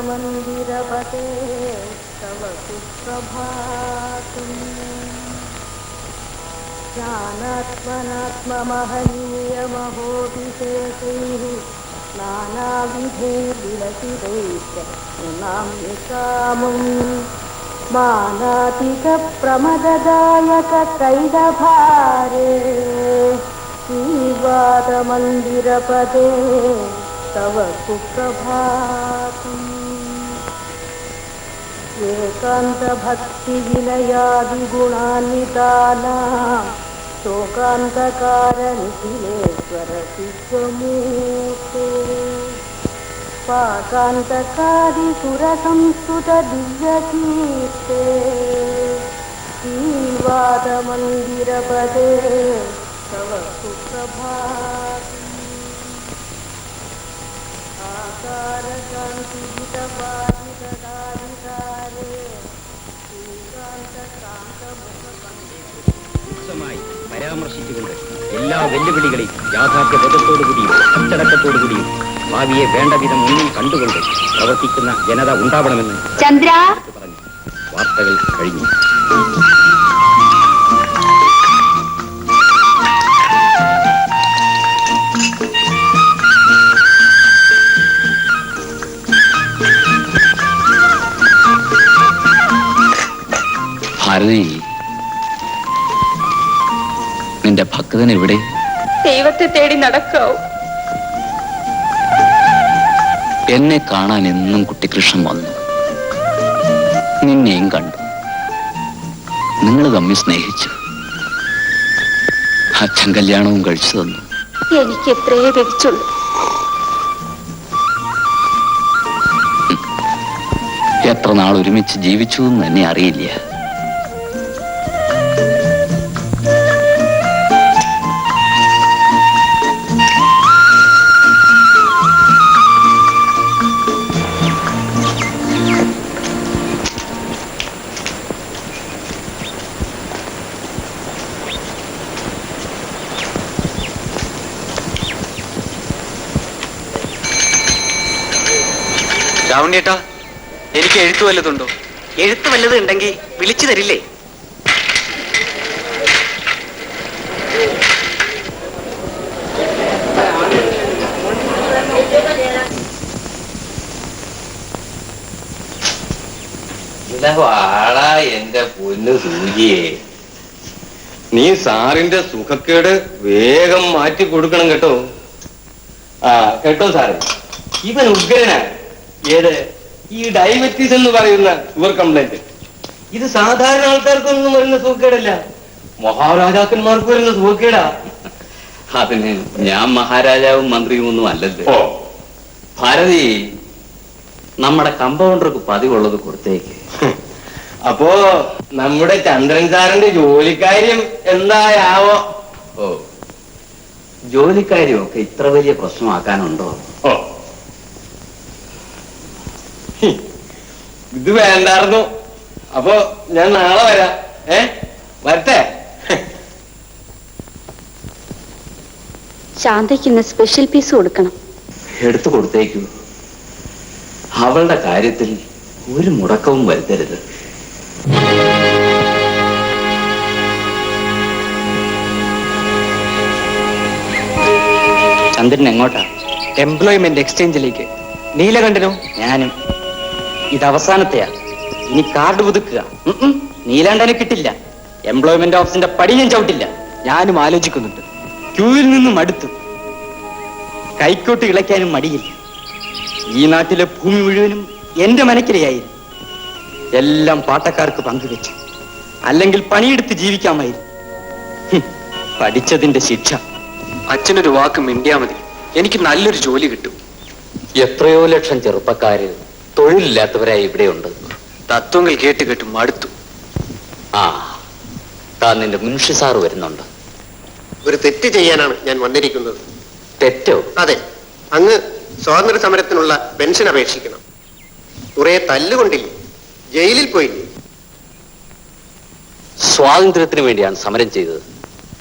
मंदिरपते तव सुप्रभातम् ज्ञानात्मनात्ममहनीयमहोऽभिषेकैः नानाविधैर्विलसितैश्च नमाम्यकामम् मानातिकप्रमददायककैडभारे श्रीवादमन्दिरपदे तव सुप्रभातम् एकान्तभक्तिविनयादिगुणान्वितानां शोकान्तकारनिखिलेश्वर सिद्धमूर्ते पाकान्तकारिसुरसंस्कृतदिव्यकीर्ते श्रीवादमन्दिरपदे तव सुप्रभातम् പരാമർശിച്ചുകൊണ്ട് എല്ലാ വെല്ലുവിളികളെയും യാഥാർത്ഥ്യബോധത്തോടുകൂടിയും അച്ചടക്കത്തോടുകൂടിയും ഭാവിയെ വേണ്ട വിധം മുന്നിൽ കണ്ടുകൊണ്ട് പ്രവർത്തിക്കുന്ന ജനത ഉണ്ടാവണമെന്ന് ചന്ദ്ര പറഞ്ഞു. വാർത്തകൾ കഴിഞ്ഞു. ഭാരതി, നിന്റെ ഭക്തൻ എവിടെ? ദൈവത്തെ തേടി നടക്കാവും. എന്നെ കാണാൻ എന്നും കുട്ടിക്കൃഷ്ണൻ വന്നു, നിന്നെയും കണ്ടു. നിങ്ങൾ തമ്മിൽ സ്നേഹിച്ചു. അച്ഛൻ കല്യാണവും കഴിച്ചു തന്നു. എനിക്ക് എത്രയേ ലഭിച്ചുള്ളൂ. എത്ര നാൾ ഒരുമിച്ച് ജീവിച്ചു എന്ന് തന്നെ അറിയില്ല. രാവണേട്ടാ, എനിക്ക് എഴുത്തു വല്ലതുണ്ടോ? എഴുത്ത് വല്ലതും ഉണ്ടെങ്കിൽ വിളിച്ചു തരില്ലേ? വാടാ എന്റെ പൊന്നു സൂചിയെ, നീ സാറിന്റെ സുഖക്കേട് വേഗം മാറ്റി കൊടുക്കണം കേട്ടോ. കേട്ടോ സാറേ, ഇവൻ ഉഗ്രനാണ്. ഏത് ഈ ഡയബറ്റീസ് എന്ന് പറയുന്ന ഷുഗർ കംപ്ലൈന്റ്, ഇത് സാധാരണ ആൾക്കാർക്കൊന്നും വരുന്ന സുഖക്കേടല്ല, മഹാരാജാക്കന്മാർക്ക് വരുന്ന സുഖക്കേടാ. അതിന് ഞാൻ മഹാരാജാവും മന്ത്രിയും ഒന്നും അല്ലല്ലോ. ഭാരതി, നമ്മുടെ കമ്പൗണ്ടർക്ക് പതിവുള്ളത് കൊടുത്തേക്ക്. അപ്പോ നമ്മുടെ ചന്ദ്രൻ സാറിന്റെ ജോലിക്കാര്യം എന്തായാവോ? ഓ, ജോലിക്കാര്യമൊക്കെ ഇത്ര വലിയ പ്രശ്നമാക്കാനുണ്ടോ? ഓ, ഇത് വേണ്ടായിരുന്നു. അപ്പൊ ഞാൻ നാളെ വരാം. വരട്ടെ. ശാന്തയ്ക്ക് സ്പെഷ്യൽ പീസ് കൊടുക്കണം. എടുത്തു കൊടുത്തേക്കൂ. അവളുടെ കാര്യത്തിൽ ഒരു മുടക്കവും വരുത്തരുത്. ചന്ദ്രൻ എങ്ങോട്ടാ? എംപ്ലോയ്മെന്റ് എക്സ്ചേഞ്ചിലേക്ക്. നീലകണ്ഠനോ? ഞാനും. ഇത് അവസാനത്തെയാ. ഇനി കാർഡ് പുതുക്കുക. നീലാണ്ടനെ കിട്ടില്ല. എംപ്ലോയ്മെന്റ് ഓഫീസിന്റെ പടി ഞാൻ ചവിട്ടില്ല. ഞാനും ആലോചിക്കുന്നുണ്ട്. ക്യൂവിൽ നിന്നും അടുത്തു. കൈക്കോട്ട് ഇളയ്ക്കാനും മടിയില്ല. ഈ നാട്ടിലെ ഭൂമി മുഴുവനും എന്റെ മനക്കിരയായിരുന്നു. എല്ലാം പാട്ടക്കാർക്ക് പങ്കുവെച്ചു. അല്ലെങ്കിൽ പണിയെടുത്ത് ജീവിക്കാമായിരുന്നു. പഠിച്ചതിന്റെ ശിക്ഷ. അച്ഛനൊരു വാക്ക് മിണ്ടിയാ മതി, എനിക്ക് നല്ലൊരു ജോലി കിട്ടും. എത്രയോ ലക്ഷം ചെറുപ്പക്കാര് തൊഴിലില്ലാത്തവരായി ഇവിടെയുണ്ട്. തത്വങ്ങൾ കേട്ട് കേട്ട് മടുത്തു. ആ, നിന്റെ മുൻഷി സാറ് വരുന്നുണ്ട്. ഒരു തെറ്റ് ചെയ്യാനാണ് ഞാൻ വന്നിരിക്കുന്നത്. തെറ്റോ? അതെ, അങ്ങ് സ്വാതന്ത്ര്യ സമരത്തിനുള്ള പെൻഷൻ അപേക്ഷിക്കണം. കുറെ തല്ലുകൊണ്ടില്ലേ, ജയിലിൽ പോയില്ലേ? സ്വാതന്ത്ര്യത്തിന് വേണ്ടിയാണ് സമരം ചെയ്തത്,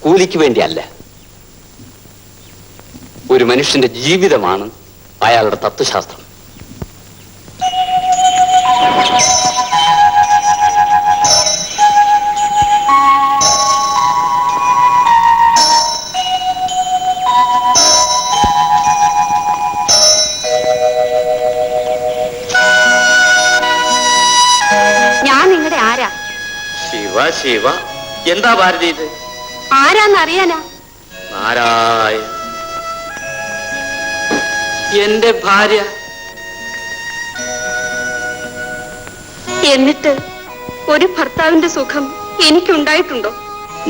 കൂലിക്ക് വേണ്ടിയല്ല. ഒരു മനുഷ്യന്റെ ജീവിതമാണ് അയാളുടെ തത്വശാസ്ത്രം. ഞാൻ നിങ്ങളുടെ ആരാ? ശിവ ശിവ, എന്താ ഭാരതി ഇത്? ആരാന്നറിയാനാ? നാരായ എന്റെ ഭാര്യ. എന്നിട്ട് ഒരു ഭർത്താവിന്റെ സുഖം എനിക്കുണ്ടായിട്ടുണ്ടോ?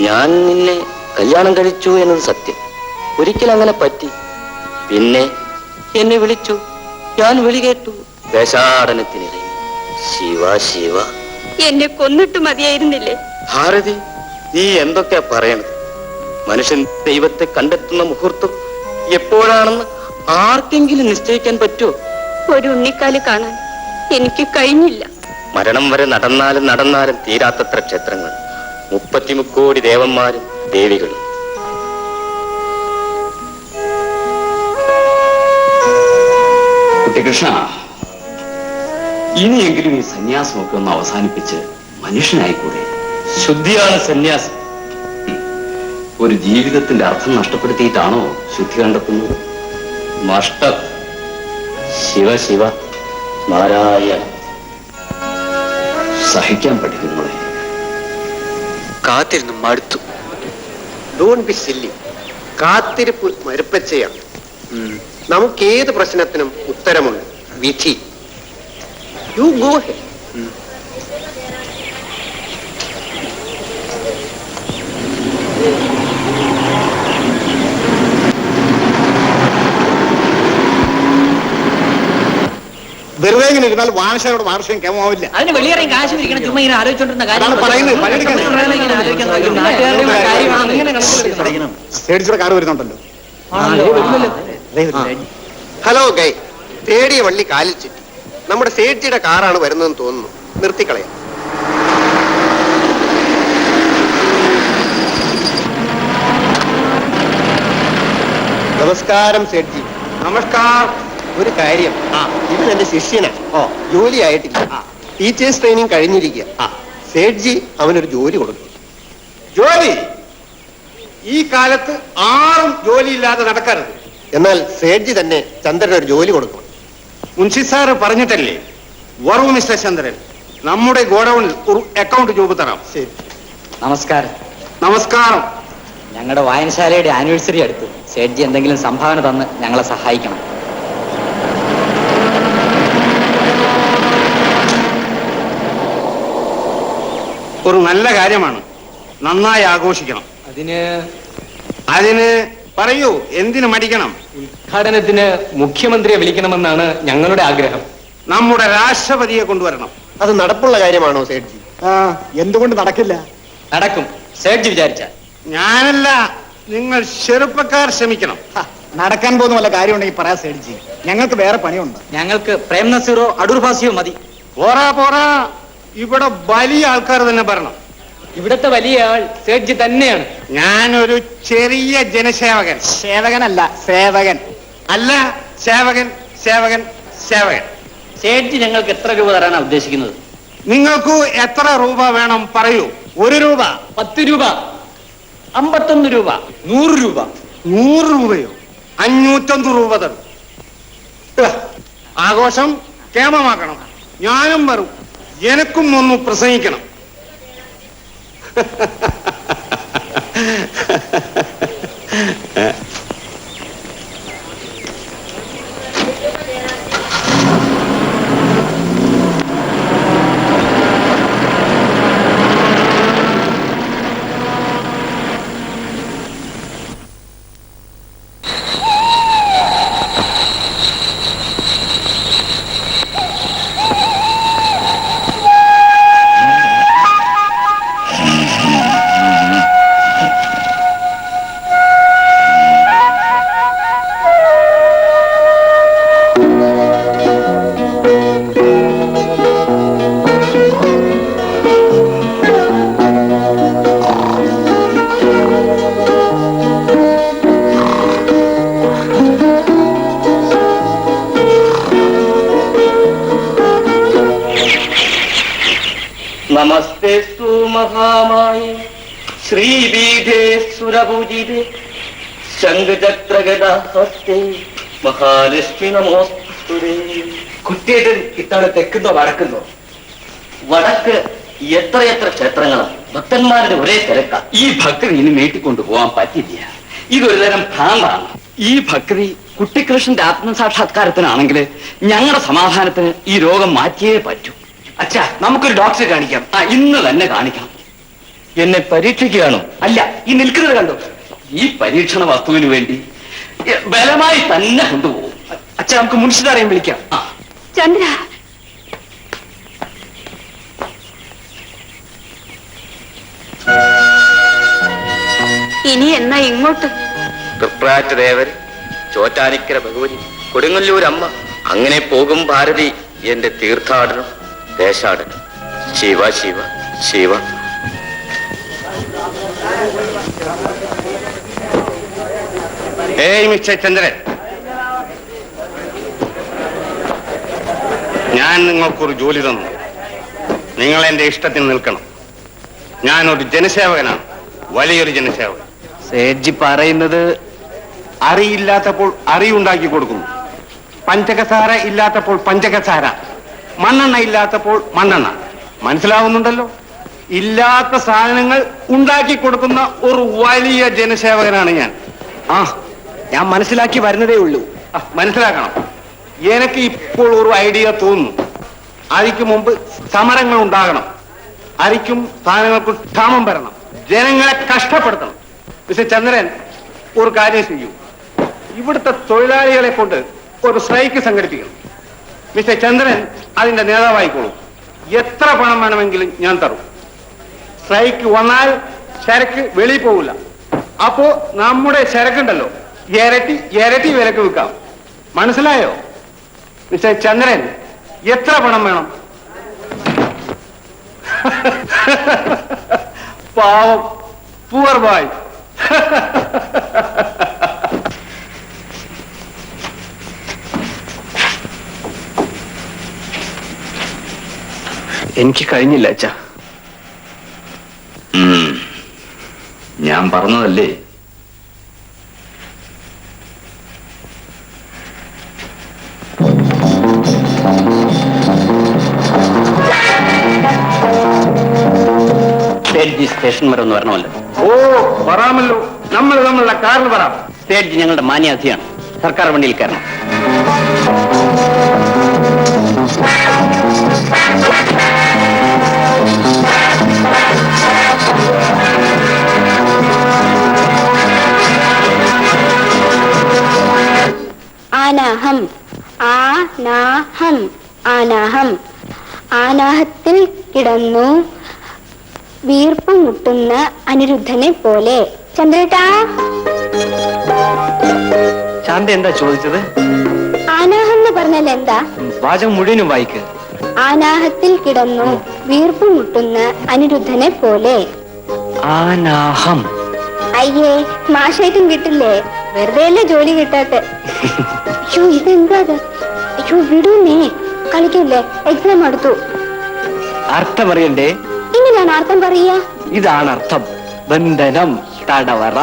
ഞാൻ നിന്നെ കല്യാണം കഴിച്ചു എന്നത് സത്യം. ഒരിക്കൽ അങ്ങനെ പറ്റി. പിന്നെ എന്നെ വിളിച്ചു, ഞാൻ വിളി കേട്ടു, ദേശാടനത്തിനിറങ്ങി. ശിവ ശിവ. എന്നെ കൊന്നിട്ട് മതിയായിരുന്നില്ലേ? ഭാരതി, നീ എന്തൊക്കെയാ പറയണത്? മനുഷ്യൻ ദൈവത്തെ കണ്ടെത്തുന്ന മുഹൂർത്തം എപ്പോഴാണെന്ന് ആർക്കെങ്കിലും നിശ്ചയിക്കാൻ പറ്റുമോ? ഒരു ഉണ്ണിക്കാല് കാണാൻ എനിക്ക് കഴിഞ്ഞില്ല. മരണം വരെ നടന്നാലും തീരാത്തത്ര ക്ഷേത്രങ്ങൾ, 33 കോടി ദേവന്മാരും ദേവികളും. കുട്ടികൃഷ്ണ, ഇനിയെങ്കിലും ഈ സന്യാസമൊക്കെ ഒന്ന് അവസാനിപ്പിച്ച് മനുഷ്യനായിക്കൂടെ? ശുദ്ധിയാണ് സന്യാസം. ഒരു ജീവിതത്തിന്റെ അർത്ഥം നഷ്ടപ്പെടുത്തിയിട്ടാണോ ശുദ്ധി കണ്ടെത്തുന്നത്? നഷ്ടം. ശിവ ശിവ നാരായണ. സഹിക്കാൻ പഠിക്കുന്നേ. കാത്തിരുന്ന് മടുത്തു. Don't be silly. കാത്തിരിപ്പ് മരുപ്പച്ചയാണ്. നമുക്കേത് പ്രശ്നത്തിനും ഉത്തരമുണ്ട്, വിധി. You go head. വെറുതെ ഇങ്ങനെ ഇരുന്നാൽ വാനശാലയോട് വാർഷികം കേമാവില്ല. അതിന് വെളിയേറെയും കാശ് പിരിക്കണം. ചുമ്മാ ഇങ്ങനെ ആലോചിച്ചോണ്ടിരുന്ന സ്റ്റേഡിയുടെ കാറ് വരുന്നുണ്ടല്ലോ. ഹലോ ഗൈ, തേടിയ വള്ളി കാലിൽ ചുറ്റി. നമ്മുടെ സേഠിയുടെ കാറാണ് വരുന്നതെന്ന് തോന്നുന്നു. നിർത്തിക്കളയാം. നമസ്കാരം സേഠ്ജി. നമസ്കാരം. ഒരു കാര്യം, ഇവൻ എന്റെ ശിഷ്യനാ. ജോലി ആയിട്ടില്ല. Teachers training കഴിഞ്ഞിരിക്കുക. സേഠ്ജി അവനൊരു ജോലി കൊടുക്കും. ജോലി? ഈ കാലത്ത് ആരും ജോലിയില്ലാതെ നടക്കരുത്. എന്നാൽ സേഠ്ജി തന്നെ ചന്ദ്രൻ ഒരു ജോലി കൊടുക്കണം. മുൻഷി സാറ് പറഞ്ഞിട്ടല്ലേ? വറു മിസ്റ്റർ ചന്ദ്രൻ, നമ്മുടെ ഗോഡൌണിൽ ഒരു അക്കൗണ്ട് ജോബ് തരാം. ശരി. നമസ്കാരം. നമസ്കാരം. ഞങ്ങളുടെ വായനശാലയുടെ ആനിവേഴ്സറി അടുത്ത്. സേഠ്ജി എന്തെങ്കിലും സംഭാവന തന്ന് ഞങ്ങളെ സഹായിക്കണം. ഒരു നല്ല കാര്യമാണ്, നന്നായി ആഘോഷിക്കണം. അതിന് പറയൂ, എന്തിനു മടിക്കണം? ഉദ്ഘാടനത്തിന് മുഖ്യമന്ത്രിയെ വിളിക്കണമെന്നാണ് ഞങ്ങളുടെ ആഗ്രഹം. നമ്മുടെ രാഷ്ട്രപതിയെ കൊണ്ടുവരണം. അത് നടപ്പുള്ള കാര്യമാണോ സേഠ്ജി? എന്തുകൊണ്ട് നടക്കില്ല? നടക്കും, സേഠ്ജി വിചാരിച്ച. ഞാനല്ല, നിങ്ങൾ ചെറുപ്പക്കാർ ശ്രമിക്കണം. നടക്കാൻ പോകുന്ന വല്ല കാര്യമുണ്ടെങ്കിൽ പറയാ സേഠ്ജി, ഞങ്ങൾക്ക് വേറെ പണിയുണ്ട്. ഞങ്ങൾക്ക് പ്രേം നസീറോ അടൂർ ഭാസിയോ മതി. പോരാ, ഇവിടെ വലിയ ആൾക്കാർ തന്നെ പറയണം. ഇവിടത്തെ വലിയ ആൾ സേഠ്ജി തന്നെയാണ്. ഞാനൊരു ചെറിയ ജനസേവകൻ. സേവകനല്ല, സേവകൻ. അല്ല, സേവകൻ. സേഠ്ജി ഞങ്ങൾക്ക് എത്ര രൂപ തരാനാണ് ഉദ്ദേശിക്കുന്നത്? നിങ്ങൾക്ക് എത്ര രൂപ വേണം പറയൂ. 1 രൂപ, 10 രൂപ, 51 രൂപ, 100 രൂപ. 100 രൂപയോ? 501 രൂപ തരും. ആഘോഷം കേമമാക്കണം. ഞാനും വരും, എനക്കും ഒന്ന് പ്രസംഗിക്കണം. നമസ്തേസ്തു മഹാമായി ശ്രീപീഠേ സുരപൂജിതേ ശംഖചക്രഗദാഹസ്തേ മഹാലക്ഷ്മി നമോസ്തുതേ. കുട്ടിയേട്ടൻ ഇത്തവണ തെക്കുന്നോ വടക്കുന്നോ? വടക്ക് എത്രയെത്ര ക്ഷേത്രങ്ങളാണ്, ഭക്തന്മാരുടെ ഒരേ തിരക്കാ. ഈ ഭക്തി ഇനി നീട്ടിക്കൊണ്ടുപോകാൻ പറ്റില്ല. ഇതൊരു തരം ഭ്രാന്താണ്. ഈ ഭക്തി കുട്ടിക്കൃഷ്ണന്റെ ആത്മസാക്ഷാത്കാരത്തിനാണെങ്കിൽ ഞങ്ങളുടെ സമാധാനത്തിന് ഈ രോഗം മാറ്റിയേ പറ്റൂ. അച്ഛാ, നമുക്കൊരു ഡോക്ടറെ കാണിക്കാം. ഇന്ന് തന്നെ കാണിക്കണം. എന്നെ പരീക്ഷിക്കുകയാണോ? അല്ല, ഈ നിൽക്കുന്നത് കണ്ടോ? ഈ പരീക്ഷണ വസ്തുവിന് വേണ്ടി ബലമായി തന്നെ കൊണ്ടുപോകും. അച്ഛാ, നമുക്ക് മുൻഷിദാരെയും വിളിക്കാം. ചന്ദ്ര, ഇനി എന്നാ ഇങ്ങോട്ട്? തൃപ്രാറ്റ് ദേവൻ, ചോറ്റാനിക്കര ഭഗവതി, കൊടുങ്ങല്ലൂരമ്മ, അങ്ങനെ പോകും ഭാരതി എന്റെ തീർത്ഥാടനം, ദേശാടനം. ശിവ ശിവ ശിവ. ഏയ് മിസ്റ്റർ ചന്ദ്രൻ, ഞാൻ നിങ്ങൾക്കൊരു ജോലി തന്നു. നിങ്ങൾ എന്റെ ഇഷ്ടത്തിന് നിൽക്കണം. ഞാനൊരു ജനസേവകനാണ്, വലിയൊരു ജനസേവകൻ. സേഠ്ജി പറയുന്നത് അറിയില്ലാത്തപ്പോൾ അറിയുണ്ടാക്കി കൊടുക്കുന്നു, പഞ്ചകസാര ഇല്ലാത്തപ്പോൾ പഞ്ചകസാര, മണ്ണെണ്ണ ഇല്ലാത്തപ്പോൾ മണ്ണെണ്ണ. മനസ്സിലാവുന്നുണ്ടല്ലോ? ഇല്ലാത്ത സാധനങ്ങൾ ഉണ്ടാക്കി കൊടുക്കുന്ന ഒരു വലിയ ജനസേവകനാണ് ഞാൻ. ഞാൻ മനസ്സിലാക്കി വരുന്നതേ ഉള്ളൂ. മനസ്സിലാക്കണം. എനിക്ക് ഇപ്പോൾ ഒരു ഐഡിയ തോന്നുന്നു. അതിക്ക് മുമ്പ് സമരങ്ങൾ ഉണ്ടാകണം. അരിക്കും സാധനങ്ങൾക്കും ക്ഷാമം വരണം. ജനങ്ങളെ കഷ്ടപ്പെടുത്തണം. മിസ്റ്റർ ചന്ദ്രൻ, ഒരു കാര്യം ചെയ്യൂ. ഇവിടുത്തെ തൊഴിലാളികളെ കൊണ്ട് ഒരു സ്ട്രൈക്ക് സംഘടിപ്പിക്കണം. മിസ്റ്റർ ചന്ദ്രൻ അതിന്റെ നേതാവായിക്കോളൂ. എത്ര പണം വേണമെങ്കിലും ഞാൻ തരും. സ്ട്രൈക്ക് വന്നാൽ ചരക്ക് വെളിയിൽ പോകില്ല. അപ്പോ നമ്മുടെ ചരക്കുണ്ടല്ലോ, ഇരട്ടി ഇരട്ടി വിലക്ക് വിൽക്കാം. മനസ്സിലായോ? മിസ്റ്റർ ചന്ദ്രൻ, എത്ര പണം വേണം? പാവം, പൂവർ ബോയ്. എനിക്ക് കഴിഞ്ഞില്ല അച്ഛാ. ഞാൻ പറഞ്ഞതല്ലേ. സ്റ്റേഷൻ വരെ ഒന്ന് വരണമല്ലോ. ഓ, വരാമല്ലോ. നമ്മൾ നമ്മളുടെ കാറിൽ വരാം. സ്റ്റേറ്റ് ഞങ്ങളുടെ മാന്യാധിയാണ്. സർക്കാർ വണ്ടിയിൽ കയറണം. ആനാഹം, ആനാഹം, ആനാഹം. ആനാഹത്തിൽ കിടന്നു വീർപ്പ് മുട്ടുന്ന അനിരുദ്ധനെ പോലെ. ചന്ദ്രേട്ടാ, ശാന്ത എന്താ ചോദിച്ചത്? ആനാഹം എന്ന് പറഞ്ഞാൽ എന്താ? വാചകം മുഴുവനും വായിക്ക്. ആനാഹത്തിൽ കിടന്നു വീർപ്പ് മുട്ടുന്ന അനിരുദ്ധനെ പോലെ. ആനാഹം. അയ്യേ, മാഷായിട്ടും കിട്ടില്ലേ? വെറുതെ അല്ലേ ജോലി കിട്ടാത്ത. അയ്യോ, ഇതെന്താ? അയ്യോ, വിടൂന്നേ, കളിക്കല്ലേ, എക്സാം അടുത്തു. അർത്ഥം അറിയണ്ടേ? ഇങ്ങനെയാണ് അർത്ഥം പറയാ? ഇതാണ് അർത്ഥം. ബന്ധനം, തടവറ.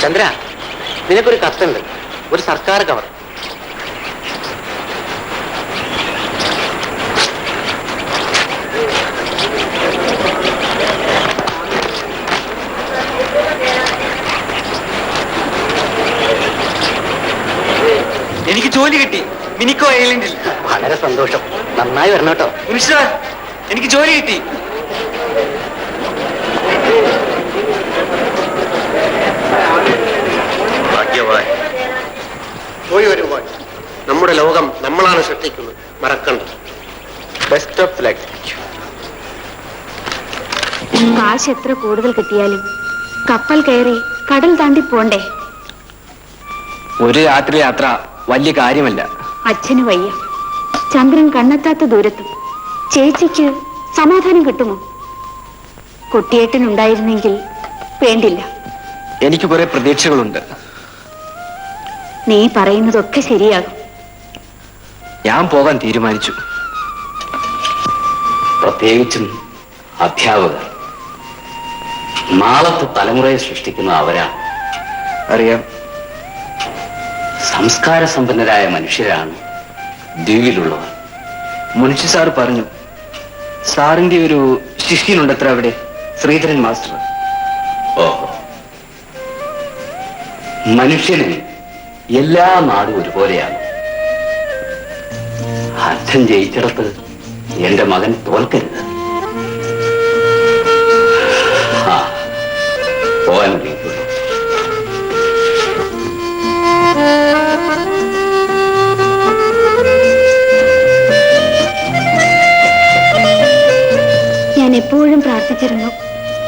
ചന്ദ്ര, നിനക്കൊരു കത്തുണ്ട്, ഒരു സർക്കാർ കവർ. എനിക്ക് ജോലി കിട്ടി, മിനിക്കോ ഐലൻഡിൽ. വളരെ സന്തോഷം. നന്നായി വരണം കേട്ടോ. എനിക്ക് ജോലി കിട്ടി. പോയി വരുമ്പോൾ നമ്മുടെ ലോകം നമ്മളാണ് സൃഷ്ടിക്കുന്നത്, മറക്കണ്ട. Best of luck. കാശ് എത്ര കൂടുതൽ കിട്ടിയാലും കപ്പൽ കയറി കടൽ താണ്ടി പോണ്ടേ? ഒരു രാത്രി യാത്ര വലിയ കാര്യമല്ല. അച്ഛന് വയ്യ. ചന്ദ്രൻ കണ്ണെത്താത്ത ദൂരത്തും. ചേച്ചിക്ക് സമാധാനം കിട്ടുമോ? കുട്ടിയേട്ടനുണ്ടായിരുന്നെങ്കിൽ വേണ്ടില്ല. എനിക്ക് കുറെ പ്രതീക്ഷകളുണ്ട്. നീ പറയുന്നതൊക്കെ ശരിയാകും. ഞാൻ പോകാൻ തീരുമാനിച്ചു. പ്രത്യേകിച്ചും അധ്യാപകർ. നാളത്തെ തലമുറയെ സൃഷ്ടിക്കുന്ന അവരാണ്. അറിയാം. സംസ്കാര സമ്പന്നരായ മനുഷ്യരാണ് ദ്വീപിലുള്ളവർ. മുൻഷി സാർ പറഞ്ഞു, സാറിന്റെ ഒരു ശിഷ്യനുണ്ടത്ര അവിടെ, ശ്രീധരൻ മാസ്റ്റർ. ഓഹോ. മനുഷ്യന് എല്ലാ നാടും ഒരുപോലെയാണ്. അച്ഛൻ ജയിച്ചിടത്ത് എന്റെ മകൻ തോൽക്കരുത്. പോകാൻ കഴിയുള്ളൂ. ഞാൻ എപ്പോഴും പ്രാർത്ഥിച്ചിരുന്നു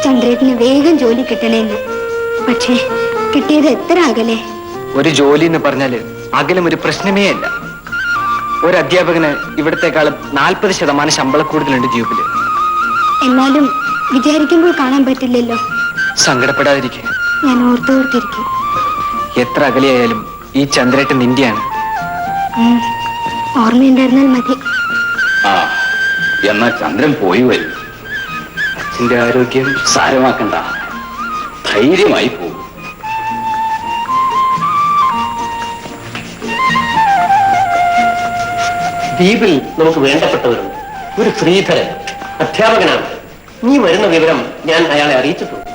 ചന്ദ്രേട്ടന് വേഗം ജോലി കിട്ടണേന്ന്. പക്ഷേ കിട്ടിയത് എത്ര അകലെ. ഒരു ജോലി എന്ന് പറഞ്ഞാല് അകലം ഒരു പ്രശ്നമേ അല്ല. ഒരു അധ്യാപകന് ഇവിടത്തെക്കാളും 40% ശമ്പള കൂടുതലുണ്ട് ദ്വീപില്. എന്നാലും വിചാരിക്കുമ്പോൾ കാണാൻ പറ്റില്ലല്ലോ. സങ്കടപ്പെടാതിരിക്കെ. ഞാൻ ഓർത്തോർത്തിരിക്കും. എത്ര അകലെയായാലും ഈ ചന്ദ്രേട്ടൻ നിന്റെയാണ്. ഓർമ്മയുണ്ടായിരുന്നാൽ മതി. ആ, എന്നാ ചന്ദ്രൻ പോയി വരും. അച്ഛന്റെ ആരോഗ്യം സാരമാക്കണ്ട, ധൈര്യമായി പോകും. ദ്വീപിൽ നമുക്ക് വേണ്ടപ്പെട്ടവരുണ്ട്. ഒരു ശ്രീധരൻ അധ്യാപകനാണ്. നീ വരുന്ന വിവരം ഞാൻ അയാളെ അറിയിച്ചിട്ടുണ്ട്.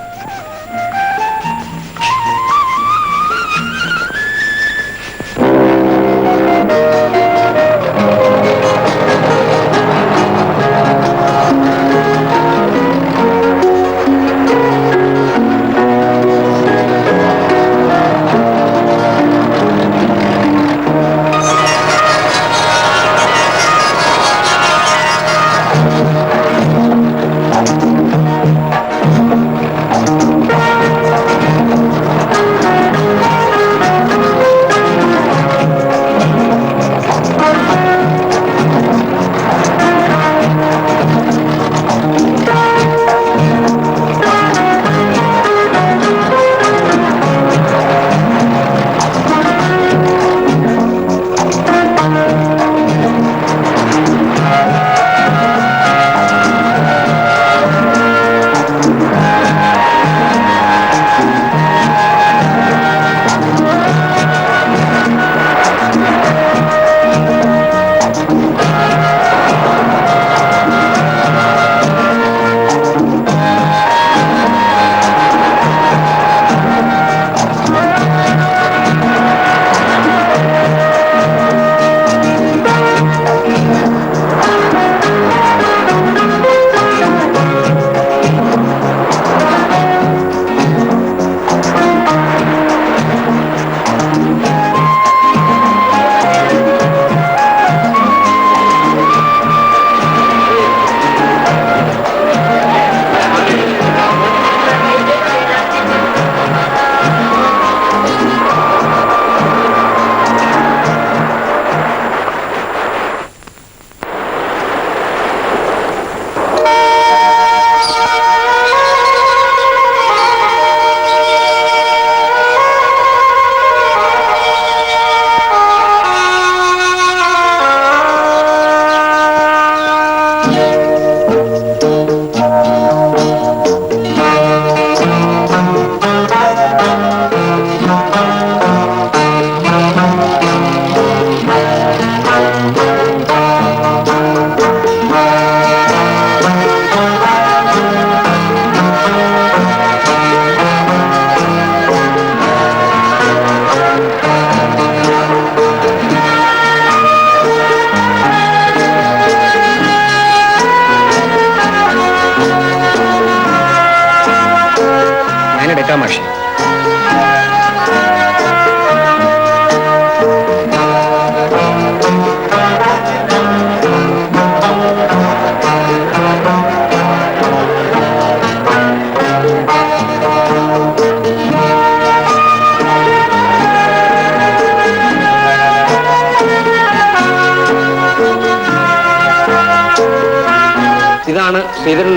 എടുക്കാം മാഷേ.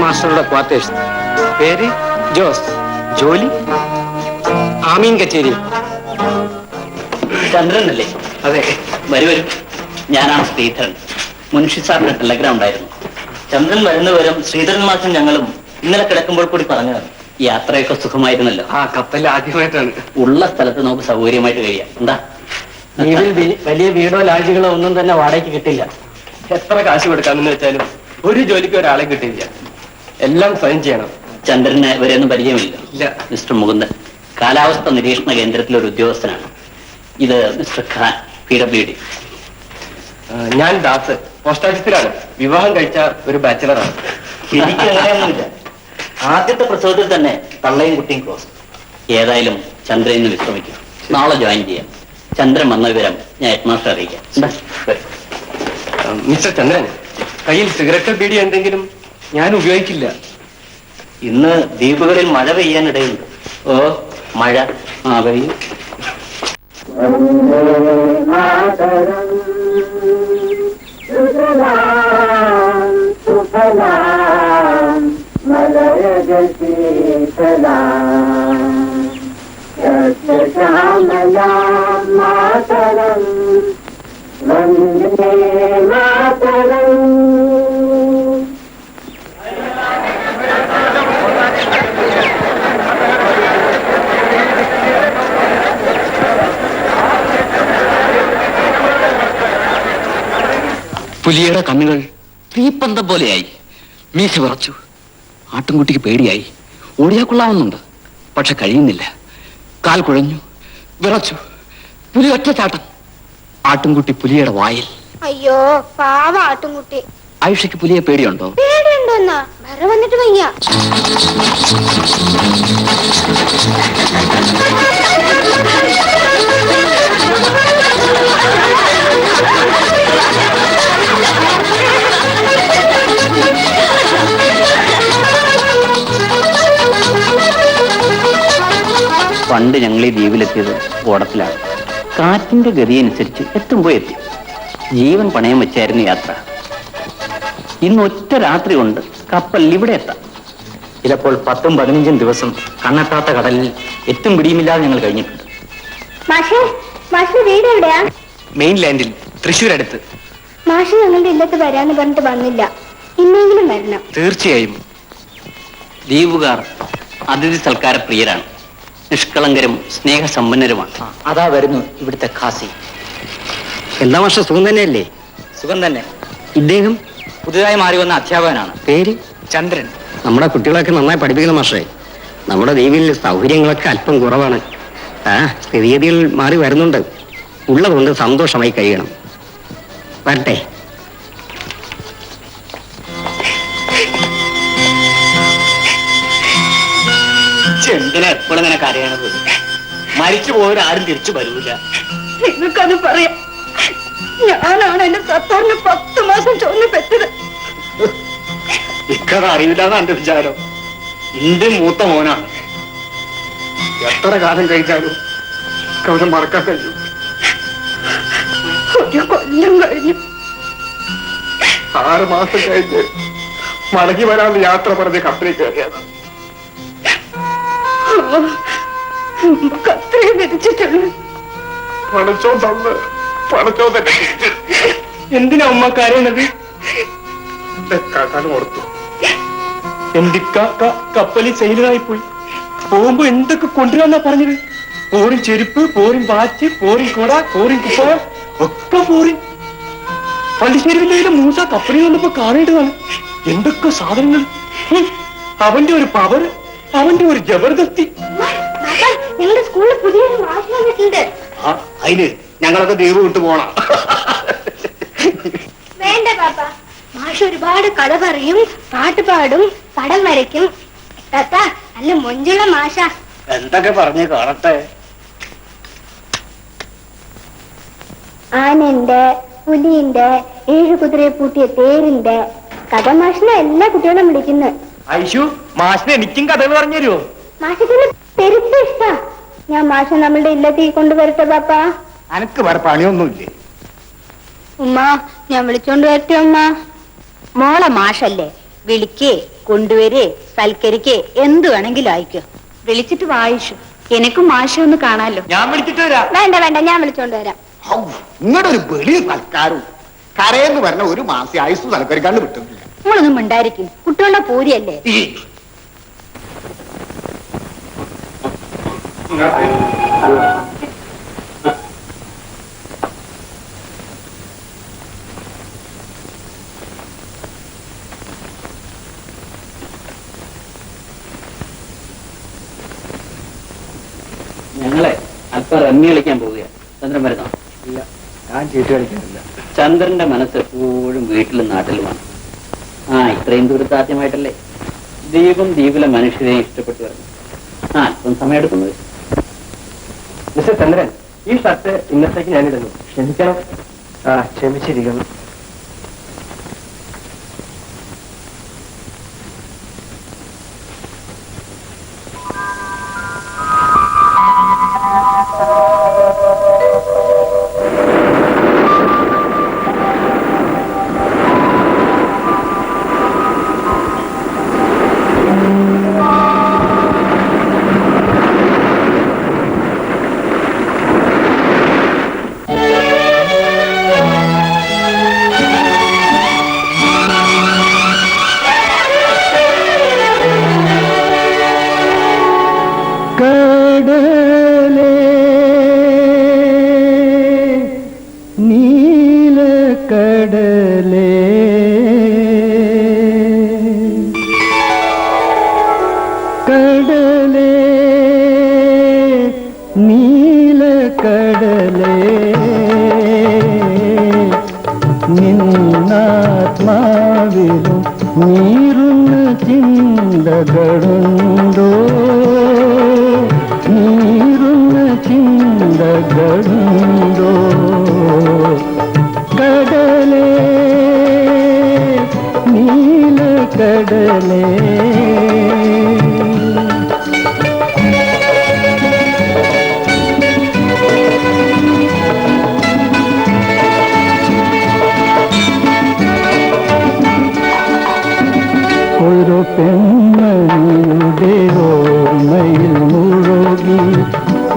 മാസ്റ്ററുടെ ക്വാർട്ടേഴ്സ്. പേര് ജോസ്. ജോലി ആമീൻ കച്ചേരി. ചന്ദ്രനല്ലേ? അതെ. വരൂ. ഞാനാണ് ശ്രീധരൻ. മുൻഷി സാറിന്റെ ടെലഗ്രാം ഉണ്ടായിരുന്നു. ചന്ദ്രൻ വരുന്ന വിവരം ശ്രീധരൻ മാസം ഞങ്ങളും ഇന്നലെ കിടക്കുമ്പോൾ കൂടി പറഞ്ഞതാണ്. യാത്രയൊക്കെ സുഖമായിരുന്നല്ലോ. ആ കപ്പൽ ആദ്യമായിട്ടാണ്. ഉള്ള സ്ഥലത്ത് നമുക്ക് സൗകര്യമായിട്ട് കഴിയാം. എന്താ, വലിയ വീടോ ലാഡ്ജുകളോ ഒന്നും തന്നെ വാടകയ്ക്ക് കിട്ടില്ല. എത്ര കാശ് കൊടുക്കാമെന്ന് വെച്ചാലും ഒരു ജോലിക്ക് ഒരാളെ കിട്ടില്ല. എല്ലാം സ്വയം ചെയ്യണം. ചന്ദ്രന് ഇവരെയൊന്നും പരിചയമില്ല. ഇല്ല. മിസ്റ്റർ മുകുന്ദൻ കാലാവസ്ഥ നിരീക്ഷണ കേന്ദ്രത്തിലെ ഒരു ഉദ്യോഗസ്ഥനാണ്. ഇത് മിസ്റ്റർ ഖാൻ, PWD. ഞാൻ ദാസ്, പോസ്റ്റ് ഓഫീസിലാണ്. വിവാഹം കഴിച്ച ഒരു ബാച്ചിലറാണ്. എനിക്ക് അങ്ങനെയൊന്നുമില്ല. ആദ്യത്തെ പ്രസവത്തിൽ തന്നെ തള്ളയും കുട്ടിയും ക്ലോസ്. ഏതായാലും ചന്ദ്രൻ ഇന്ന് വിശ്രമിക്കും. നാളെ ജോയിൻ ചെയ്യാം. ചന്ദ്രൻ വന്ന വിവരം ഞാൻ ഹെഡ്മാസ്റ്റർ അറിയിക്കാം. എന്താ, വരൂ. മിസ്റ്റർ ചന്ദ്രൻ, കയ്യിൽ സിഗരറ്റ് ബീഡി എന്തെങ്കിലും? ഞാൻ ഉപയോഗിക്കില്ല. ഇന്ന് ദ്വീപുകളിൽ മഴ പെയ്യാനിടയുണ്ട്. ഓ, മഴ. ആ, പെയ്യും. പുലിയുടെ കണ്ണുകൾ തീപ്പന്തം പോലെയായി. മീശ വിറച്ചു. ആട്ടിൻകുട്ടിക്ക് പേടിയായി. ഓടിയാ കൊള്ളാവുന്നുണ്ട്, പക്ഷെ കഴിയുന്നില്ല. കാൽ കുഴഞ്ഞു, വിറച്ചു. പുലി ഒറ്റ ചാട്ടം. ആട്ടിൻകുട്ടി പുലിയുടെ വായിൽ. അയ്യോ പാവ ആട്ടുംകുട്ടി. ആയിഷയ്ക്ക് പുലിയെ പേടിയുണ്ടോ? പേടിയുണ്ടോന്നാ? വര വന്നിട്ട് വയ്യ. പണ്ട് ഞങ്ങൾ ഈ ദ്വീപിലെത്തിയത് ഓടത്തിലാണ്. കാറ്റിന്റെ ഗതി അനുസരിച്ച് എത്തുമ്പോൾ എത്തി. ജീവൻ പണയം വെച്ചായിരുന്നു യാത്ര. ഇന്ന് ഒറ്റ രാത്രി കൊണ്ട് കപ്പലിൽ ഇവിടെ എത്താം. ചിലപ്പോൾ 10-15 ദിവസം കണ്ണെത്താത്ത കടലിൽ എത്തും പിടിയുമില്ലാതെ ഞങ്ങൾ കഴിഞ്ഞിട്ടുണ്ട്. മാഷേ, മാഷിന്റെ വീട് എവിടെയാ? മെയിൻലാൻഡിൽ, തൃശ്ശൂർ അടുത്ത്. മാഷ് ഞങ്ങളുടെ ഇല്ലത്ത് വരാന്ന് പറഞ്ഞിട്ട് വന്നില്ല. ഇന്നെങ്കിലും വരണം. തീർച്ചയായും. ദ്വീപുകാർ അതിഥി സൽക്കാര പ്രിയരാണ്. നിഷ്കളങ്കരും സ്നേഹസമ്പന്നരുമാണ്. അതാ വരുന്നു ഇവിടുത്തെ ഖാസി. എന്താ മാഷ, സുഖം തന്നെയല്ലേ? സുഖം തന്നെ. ഇദ്ദേഹം പുതുതായി മാറി വന്ന അധ്യാപകനാണ്. പേര് ചന്ദ്രൻ. നമ്മുടെ കുട്ടികളൊക്കെ നന്നായി പഠിപ്പിക്കുന്ന മാഷേ. നമ്മുടെ ദ്വീപിൽ സൗകര്യങ്ങളൊക്കെ അല്പം കുറവാണ്. സ്ഥിതിഗതികൾ മാറി വരുന്നുണ്ട്. ഉള്ളതുകൊണ്ട് സന്തോഷമായി കഴിയണം. വരട്ടെ. എന്തിനാ എപ്പോഴും ഇങ്ങനെ കരയണത്? മരിച്ചു പോയവരാരും തിരിച്ചു വരൂല. നിങ്ങൾക്കത് പറയാം. ഞാനാണ് എന്റെ സത്താറിന് 10 മാസം ചൊന്ന് പെറ്റത്. ഇക്കത് അറിയില്ലാന്ന് എന്റെ വിചാരം. എന്റെ മൂത്ത മോനാണ്. എത്ര കാലം കഴിച്ചാലും അവരെ മറക്കാൻ കഴിയും. ഒരു കൊല്ലം കഴിഞ്ഞു. 6 മാസം കഴിഞ്ഞ് മടങ്ങി വരാനുള്ള യാത്ര പറഞ്ഞ് കപ്പലിൽ കയറിയത്. നമുക്ക് അത്രയും വിധിച്ചിട്ടുള്ളൂ. പണച്ചോ തന്ന് പണച്ചോ തന്നെ എന്തിനാ ഉമ്മ കരയണത്? കാക്കാൻ ഓർത്തു. എന്റെ കപ്പലിൽ സെയിലറായി പോയി. പോകുമ്പോ എന്തൊക്കെ കൊണ്ടുവരാന്നാ പറഞ്ഞത്? പോറിൻ ചെരുപ്പ്, പോറിൻ വാച്ച്, പോറിൻ കൊട, പോറിൻ കുപ്പായം, ഒക്കെ പോറിൻ. പള്ളിശ്ശേരിയിലെ മൂസ കപ്പലിൽ വന്നപ്പോ കാണേണ്ടതാണ്. എന്തൊക്കെ സാധനങ്ങൾ! അവന്റെ ഒരു പവർ, അവന്റെ ഒരു ജബർദസ്തി. ഞങ്ങളുടെ സ്കൂളിൽ പുതിയൊരു മാഷ് വന്നിട്ടുണ്ട്. അതിന് ഞങ്ങളൊക്കെ ദ്വീപ് വിട്ടു പോണം. വേണ്ട പാപ്പ, മാഷ് ഒരുപാട് കഥ പറയും, പാട്ട് പാടും, പടം വരയ്ക്കും. താത്ത നല്ല മൊഞ്ചുള്ള മാഷ. എന്തൊക്കെ പറഞ്ഞ് കാണട്ടെ. ആനന്റെ, പുലിന്റെ, 7 കുതിരയെ പൂട്ടിയ തേരിന്റെ കഥ മാഷിനെ എല്ലാ കുട്ടികളും വിളിക്കുന്നു. ഐഷു, മാഷിന് എനിക്കും കഥകൾ പറഞ്ഞു തരുമോ? മാഷത്തിന് പെരുത്ത ഇഷ്ടാ. ഞാൻ മാഷ നമ്മളുടെ ഇല്ലത്തേക്ക് കൊണ്ടുവരട്ടെ പാപ്പ? അനക്ക് വേറെ പണിയൊന്നുമില്ലേ? ഉമ്മ, ഞാൻ വിളിച്ചോണ്ട് വരട്ടെ ഉമ്മ? മോളെ മാഷല്ലേ, വിളിക്കേ കൊണ്ടുവരേ സൽക്കരിക്കേ എന്തു വേണമെങ്കിലും അയക്കോ. വിളിച്ചിട്ട് വായിച്ചു എനിക്കും മാഷെ ഒന്ന് കാണാലോ. ഞാൻ വിളിച്ചിട്ട് വരാം. വേണ്ട വേണ്ട, ഞാൻ വിളിച്ചോണ്ട് വരാം. നിങ്ങളുടെ ഒരു വെളി സൽക്കാരവും കരയെന്ന് പറഞ്ഞ ഒരു മാസം ആയുസ് സൽക്കരിക്കാണ്ട് വിട്ടുന്നില്ല. നമ്മളൊന്നും മിണ്ടായിരിക്കും, കുട്ടികളുടെ പൂരിയല്ലേ. ഞങ്ങളെ അല്പം റമ്മി കളിക്കാൻ പോവുകയാണ്. ചന്ദ്രൻ വരുന്നോ? ഇല്ല, ഞാൻ ചീട്ട് കളിക്കാറില്ല. ചന്ദ്രന്റെ മനസ്സ് എപ്പോഴും വീട്ടിലും നാട്ടിലുമാണ്. ഇത്രയും ദൂരത്ത് ആദ്യമായിട്ടല്ലേ ദീപം ദ്വീപിലെ മനുഷ്യരെ ഇഷ്ടപ്പെട്ടു വരുന്നു. അല്പം സമയം എടുക്കുന്നത്. മിസ്റ്റർ ചന്ദ്രൻ, ഈ ഷർട്ട് ഇന്നത്തേക്ക് ഞാനിടുന്നു. ക്ഷമിക്കണം. ക്ഷമിച്ചിരിക്കുന്നു. നിന്നാത്മാവിലും നീറുന്ന ചിന്തകളുണ്ടോ, നീറുന്ന ചിന്തകളുണ്ടോ. കടലേ നീലക്കടലേ ഒരു പെൺമണിയുടെ ഓർമ്മയിൽ മുഴുകി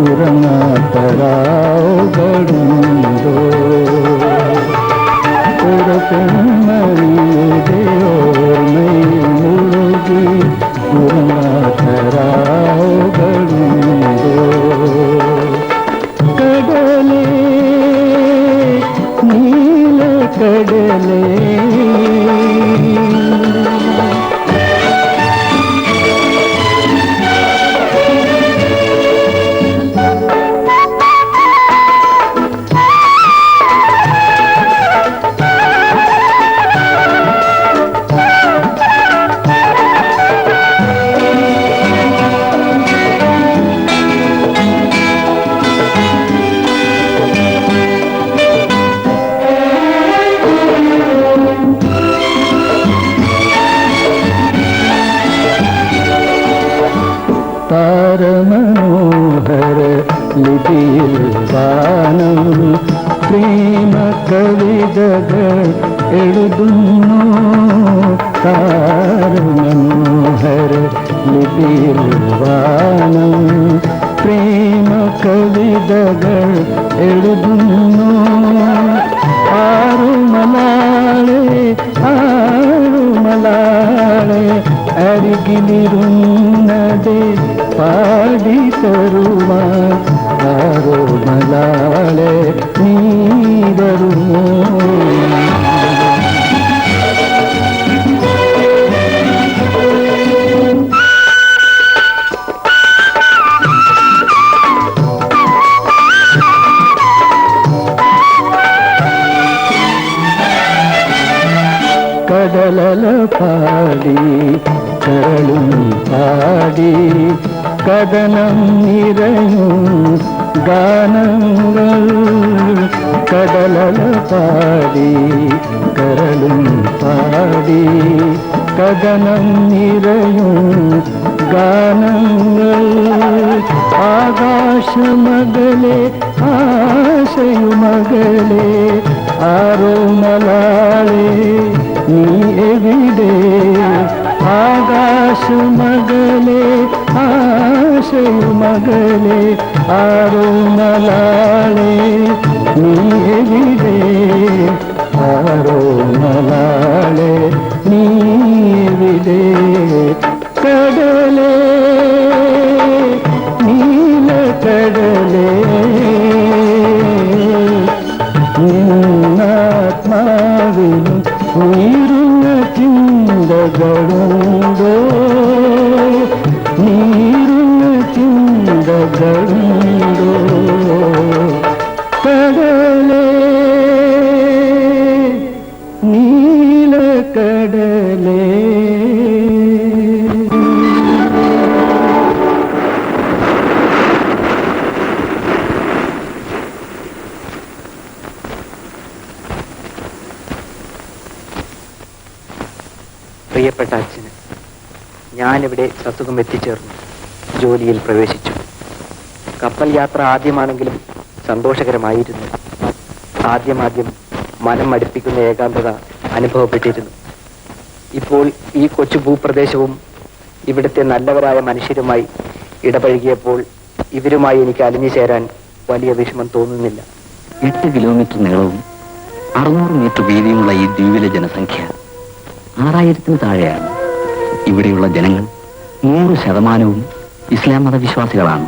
ഉറങ്ങാത്തരാവുകളുണ്ടോ. ഒരു പെൺമണിയുടെ ഓർമ്മയിൽ മുഴുകി ഉറങ്ങാത്തരാവുകളുണ്ടോ. കടലേ നീലക്കടലേ താരമനോഹര ലിപിയിൽ വാനം പ്രേമ കവിതകൾ എഴുതുന്നു. താരമനോഹര ലിപിയിൽ വാനം പ്രേമ കവിതകൾ എഴുതുന്നു. ആറുമലാളെ ആറുമലാളെ അരികിലിരുന്നതേ പാടി തരുവാൻ ആറുമലാളെ നീ വരുമോ. കടലല പാടി കരളും പാടി കഥനം നിറയും ഗാനങ്ങൾ. കടലല പാടി കരളും പാടി കഥനം നിറയും ഗാനങ്ങൾ. ആകാശമകലെ ആശയുമകലെ ആരോമലാളെ നീ എവിടെ ആകാശമകലെ ആശയമകലെ ആരോ മലാളെ നീ എവിടെ ആരോ മലാളെ നീ എവിടെ കടലേ നീലക്കടലേ നിന്നാത്മാവിനും നീറുന്ന ചിന്തകളുണ്ടോ നീറുന്ന ചിന്തകളുണ്ടോ കടലേ നീലക്കടലേ. പ്രിയപ്പെട്ട അച്ഛന് ഞാനിവിടെ സസുഖം എത്തിച്ചേർന്നു, ജോലിയിൽ പ്രവേശിച്ചു. കപ്പൽ യാത്ര ആദ്യമാണെങ്കിലും സന്തോഷകരമായിരുന്നു. ആദ്യം മനം മടുപ്പിക്കുന്ന ഏകാന്തത അനുഭവപ്പെട്ടിരുന്നു. ഇപ്പോൾ ഈ കൊച്ചു ഭൂപ്രദേശവും ഇവിടുത്തെ നല്ലവരായ മനുഷ്യരുമായി ഇടപഴകിയപ്പോൾ ഇവരുമായി എനിക്ക് അലിഞ്ഞു ചേരാൻ വലിയ വിഷമം തോന്നുന്നില്ല. 8 കിലോമീറ്റർ നീളവും 600 മീറ്റർ വീതിയുമുള്ള ഈ ദ്വീപിലെ ജനസംഖ്യ 6000-ന് താഴെയാണ്. ഇവിടെയുള്ള ജനങ്ങൾ 100% ഇസ്ലാം മതവിശ്വാസികളാണ്.